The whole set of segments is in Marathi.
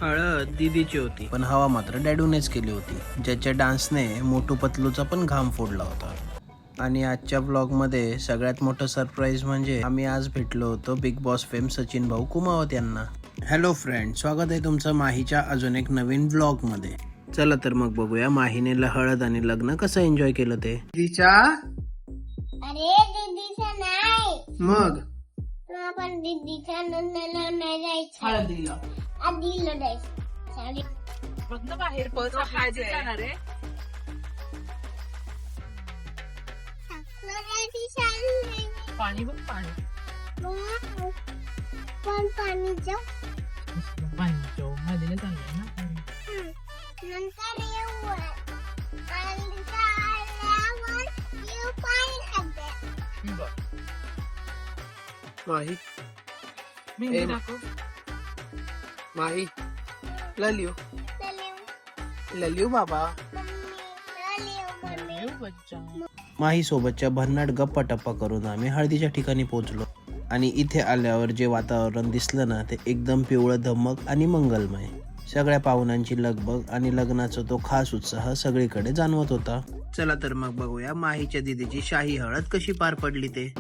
हळद दीदीची होती, पण हवा मात्र डॅडूनेच केली होती, ज्याच्या डान्सने मोटू पतलूचा पण घाम फोडला होता. आणि आजच्या ब्लॉगमध्ये सगळ्यात मोठं सरप्राईज म्हणजे आम्ही आज भेटलो होतो बिग बॉस फेम सचिन भाऊ कुमावत यांना. हॅलो फ्रेंड, स्वागत आहे तुमचं माहीच्या अजून एक नवीन ब्लॉगमध्ये. चला तर मग बघूया माहीने हळद आणि लग्न कसं एन्जॉय केलं ते. दीदीच्या अरे दीदीचा नाही मग आपण दीदीच्या नंदला नाही जायचं. हळदीला आधीला जायचं. साडी बघ ना बाहेर पळत जाणार आहे. साखरेची साडी पाणी बघ पाणी पण पाणीचं पाणी हळदीला चाललंय ना. नंतर येऊ आणि आल्यावर येऊ पाणी खाते. बघ माही मेहंदी दाखव. माही ललिओ चल ललिओ बाबा. मम्मी येऊ बच्चा. माही सोबतच्या भन्नाट गप्पा टप्पा करून आम्ही हळदीच्या ठिकाणी पोहोचलो. आणि इथे आल्यावर जे वातावरण दिसलं ना ते एकदम पिवळं धमक आणि मंगलमय. सगळ्या पाहुण्यांची लगबग आणि लग्नाचा तो खास उत्साह सगळीकडे जाणवत होता. चला तर मग बघूया माहीच्या दीदीची शाही हळद कशी पार पडली ते.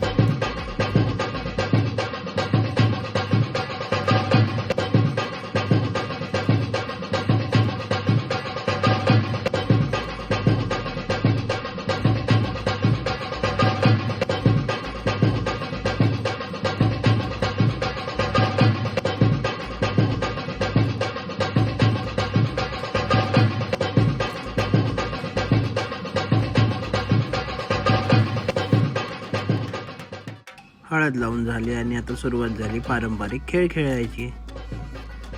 हळद लावून झाली आणि आता सुरुवात झाली पारंपरिक खेळ खेळायची.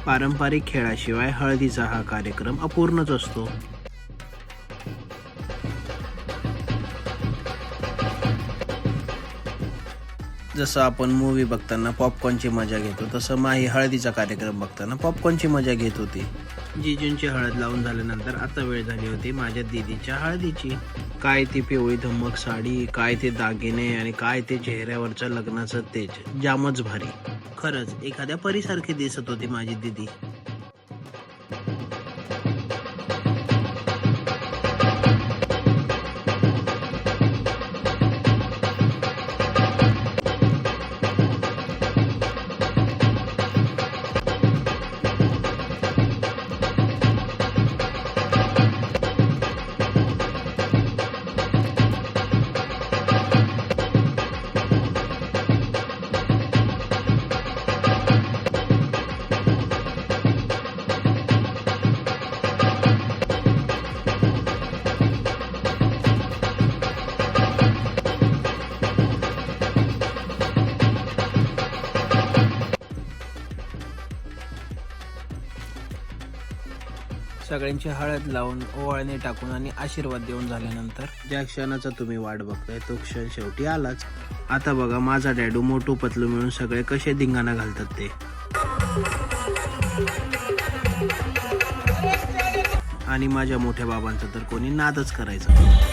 पारंपरिक खेळाशिवाय हळदीचा हा कार्यक्रम अपूर्णच असतो. जसं आपण मूवी बघताना पॉपकॉर्नची मजा घेतो तसं माही हळदीचा कार्यक्रम बघताना पॉपकॉर्नची मजा घेत होती. जिजूंची हळद लावून झाल्यानंतर आता वेळ झाली होती माझ्या दीदीच्या हळदीची. काय ती पिवळी धम्मक साडी, काय ते दागिने आणि काय ते चेहऱ्यावरचं लग्नाचं तेज, जामच भारी. खरंच एखाद्या परीसारखी दिसत होती माझी दीदी. सगळ्यांची हळद लावून ओवाळणी टाकून आणि आशीर्वाद देऊन झाल्यानंतर ज्या क्षणाचा तुम्ही वाट बघताय तो क्षण शेवटी आलाच. आता बघा माझा डॅडू मोटू पतलू मिळून सगळे कसे धिंगाणा घालतात ते. आणि माझ्या मोठ्या बाबांचा तर कोणी नादच करायचा.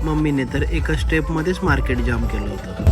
मम्मीने तर एका स्टेपमध्येच मार्केट जाम केलं होतं.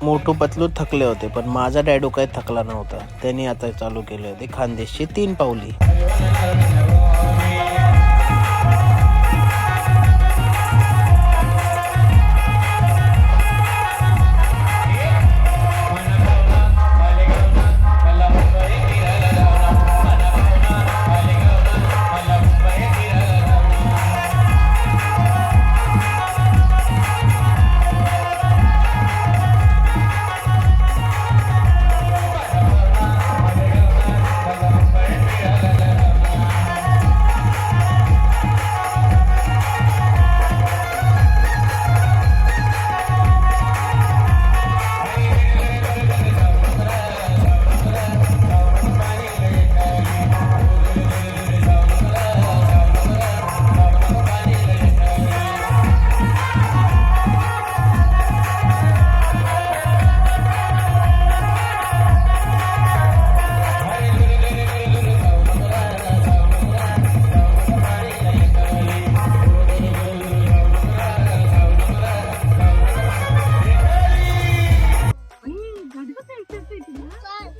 मोटू पतलू थकले होते, पण माझा डॅडू काही थकला नव्हता. त्यांनी आता चालू केले होते खानदेशची 3 पावली.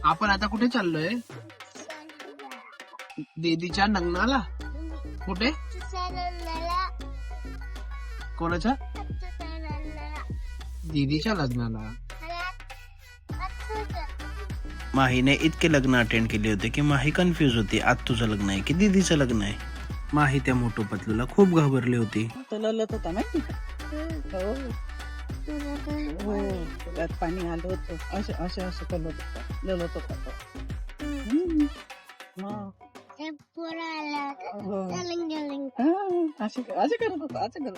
आपण आता कुठे चाललोय? दीदीच्या लग्नाला. कुठे? कोणाच्या? दीदीच्या लग्नाला. माहीने इतके लग्न अटेंड केले होते की माही कन्फ्युज होती, आज तुझं लग्न आहे की दीदीचं लग्न आहे. माही त्या मोटू पतलूला खूप घाबरली होती. ललत होता माहिती का? हो हो, डोळ्यात पाणी आलं होतं. असं कलत होता, ललत होता तो. हा. हो. हा, असे करत होता, असं करत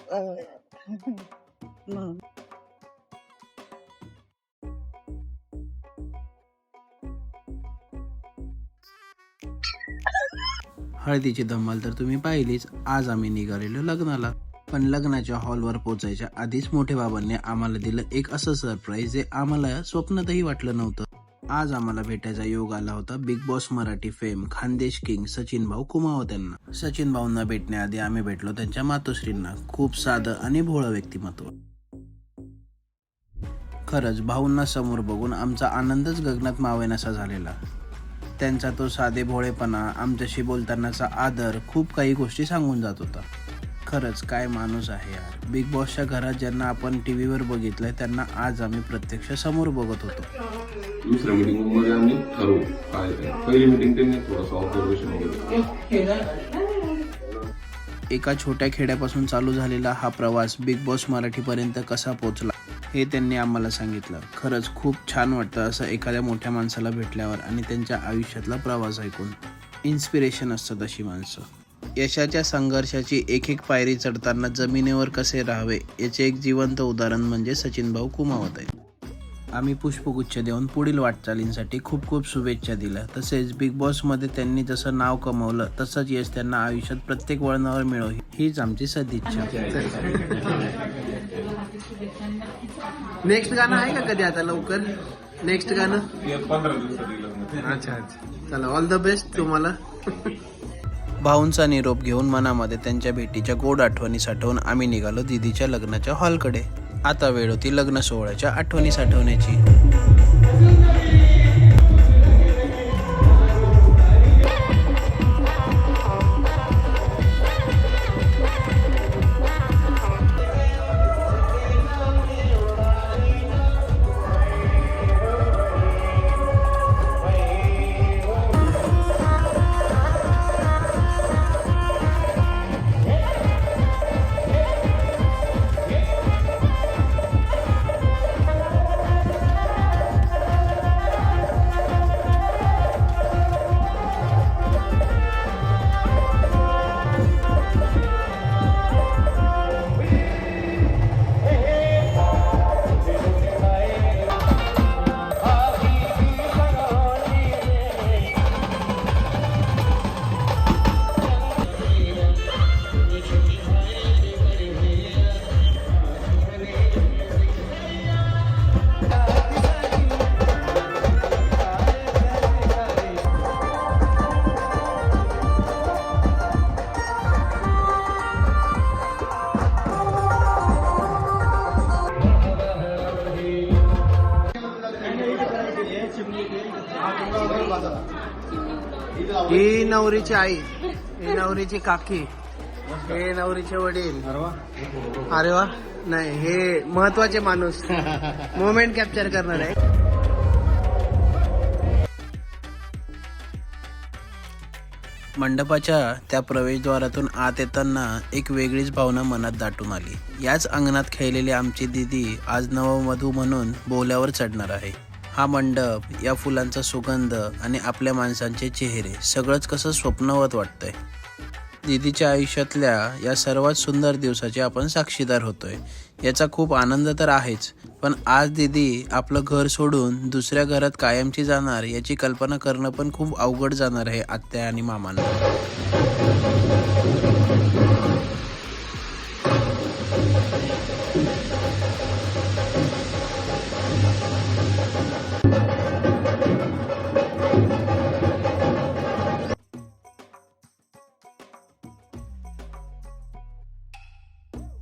हळदीची धमाल तर तुम्ही पाहिलीच. आज आम्ही निघालेलो लग्नाला, पण लग्नाच्या हॉलवर पोहोचायच्या आधीच मोठे बाबांनी आम्हाला दिलं एक असं सरप्राईज जे आम्हाला स्वप्नातही वाटलं नव्हतं. आज आम्हाला भेटायचा योग आला होता big boss Marathi fame Khandesh king Sachin भाऊ कुमावत यांना. सचिन भाऊंना भेटण्याआधी आम्ही भेटलो त्यांच्या मातोश्रींना. खूप साधं आणि भोळं व्यक्तिमत्व. खरंच भाऊंना समोर बघून आमचा आनंदच गगनात मावेनासा झालेला. त्यांचा तो साधे भोळेपणा, आमच्याशी बोलतानाचा आदर खूप काही गोष्टी सांगून जात होता. खरंच काय माणूस आहे यार. बिग बॉसच्या घरात ज्यांना आपण टीव्हीवर बघितलंय त्यांना आज आम्ही प्रत्यक्ष समोर बघत होतो. दुसऱ्या मीटिंग मध्ये आम्ही ठरवू काय पहिली मीटिंग त्यांनी थोडंसं ऑब्झर्वेशन वगैरे. एका छोट्या खेड्यापासून चालू झालेला हा प्रवास बिग बॉस मराठी पर्यंत कसा पोहोचला हे त्यांनी आम्हाला सांगितलं. खरंच खूप छान वाटतं असं एखाद्या मोठ्या माणसाला भेटल्यावर आणि त्यांच्या आयुष्यातला प्रवास ऐकून. इन्स्पिरेशन असतात अशी माणसं. यशाच्या संघर्षाची एक एक पायरी चढताना जमिनीवर कसे राहावे याचे एक जिवंत उदाहरण म्हणजे सचिन भाऊ कुमावत आहेत. आम्ही पुष्पगुच्छ देऊन पुढील वाटचालींसाठी खूप खूप शुभेच्छा दिल्या. तसेच बिग बॉसमध्ये त्यांनी जसं नाव कमवलं तसंच यश त्यांना आयुष्यात प्रत्येक वळणावर मिळो हीच आमची सदिच्छा. नेक्स्ट गाणं आहे का कधी आता लवकर? नेक्स्ट गाणं 15 दिवसात. अच्छा. चला, ऑल द बेस्ट तुम्हाला. भाऊंचा निरोप घेऊन मनामध्ये त्यांच्या भेटीच्या गोड आठवणी साठवून आम्ही निघालो दीदीच्या लग्नाच्या हॉलकडे. आता वेळ होती लग्न सोहळ्याच्या आठवणी साठवण्याची. ही नवरीची आई, ही नवरीची काकी, हे नवरीचे वडील. अरे वा. नाही, हे महत्वाचे माणूस मोमेंट कॅप्चर करणार आहे. मंडपाच्या त्या प्रवेशद्वारातून आत येताना एक वेगळीच भावना मनात दाटून आली. याच अंगणात खेळलेली आमची दीदी आज नववधू म्हणून बोल्यावर चढणार आहे. हा मंडप, या फुलांचा सुगंध आणि आपल्या माणसांचे चेहरे, सगळंच कसं स्वप्नवत वाटतंय. दीदीच्या आयुष्यातल्या या सर्वात सुंदर दिवसाचे आपण साक्षीदार होतोय. याचा खूप आनंद तर आहेच, पण आज दीदी आपलं घर सोडून दुसऱ्या घरात कायमची जाणार याची कल्पना करणं पण खूप अवघड जाणार आहे आत्या आणि मामांना.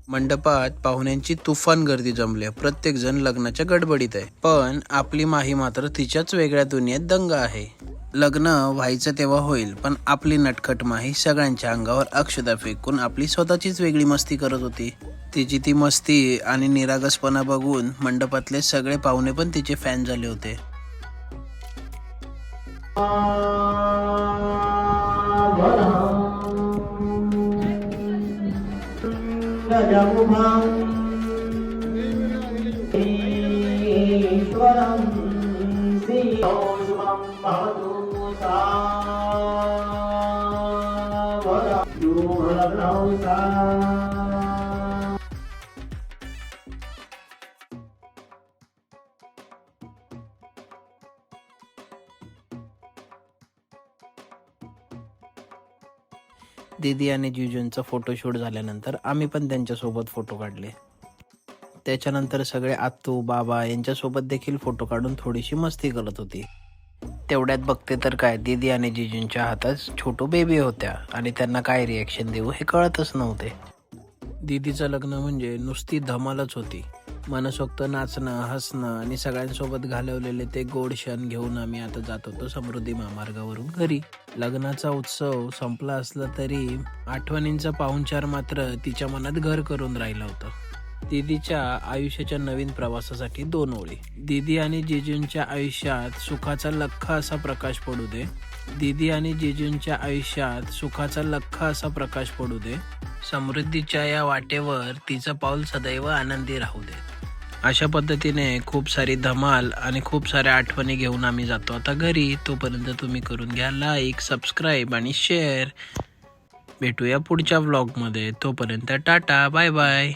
मंडपात पाहुण्यांची तुफान गर्दी जमली. प्रत्येक जण लग्नाच्या गडबडीत आहे, पण आपली माही मात्र तिच्याच वेगळ्या दुनियेत दंग आहे. लग्न व्हायचं तेव्हा होईल, पण आपली नटखट माही सगळ्यांच्या अंगावर अक्षता फेकून आपली स्वतःचीच वेगळी मस्ती करत होती. तिची ती मस्ती आणि निरागसपणा बघून मंडपातले सगळे पाहुणे पण तिचे फॅन झाले होते. दीदी आणि जिजूंचा फोटोशूट झाल्यानंतर आम्ही पण त्यांच्यासोबत फोटो काढले. त्याच्यानंतर सगळे आत्तू बाबा यांच्यासोबत देखील फोटो काढून थोडीशी मस्ती करत होती. तेवढ्यात बघते तर काय, दीदी आणि जिजूंच्या हातात छोटू बेबी होत्या आणि त्यांना काय रिॲक्शन देऊ हे कळतच नव्हते. दीदीचं लग्न म्हणजे नुसती धमालच होती. मनसोक्त नाचणं, हसणं आणि सगळ्यांसोबत घालवलेले ते गोड क्षण घेऊन आम्ही आता जात होतो समृद्धी महामार्गावरून घरी. लग्नाचा उत्सव संपला असला तरी आठवणींचा पाहुणचार मात्र तिच्या मनात घर करून राहिलं होतं. दीदीच्या आयुष्याच्या नवीन प्रवासासाठी 2 ओळी. दीदी आणि जिजूंच्या आयुष्यात सुखाचा लख्खा असा प्रकाश पडू दे. दीदी आणि जिजूंच्या आयुष्यात सुखाचा लख्खा असा प्रकाश पडू दे. समृद्धीच्या या वाटेवर तिचं पाऊल सदैव आनंदी राहू दे. अशा पद्धतीने खूप सारी धमाल आणि खूप साऱ्या आठवणी घेऊन आम्ही जातो आता घरी. तोपर्यंत तुम्ही करून घ्या लाईक, सबस्क्राईब आणि शेअर. भेटूया पुढच्या व्लॉगमध्ये. तोपर्यंत टाटा, बाय बाय.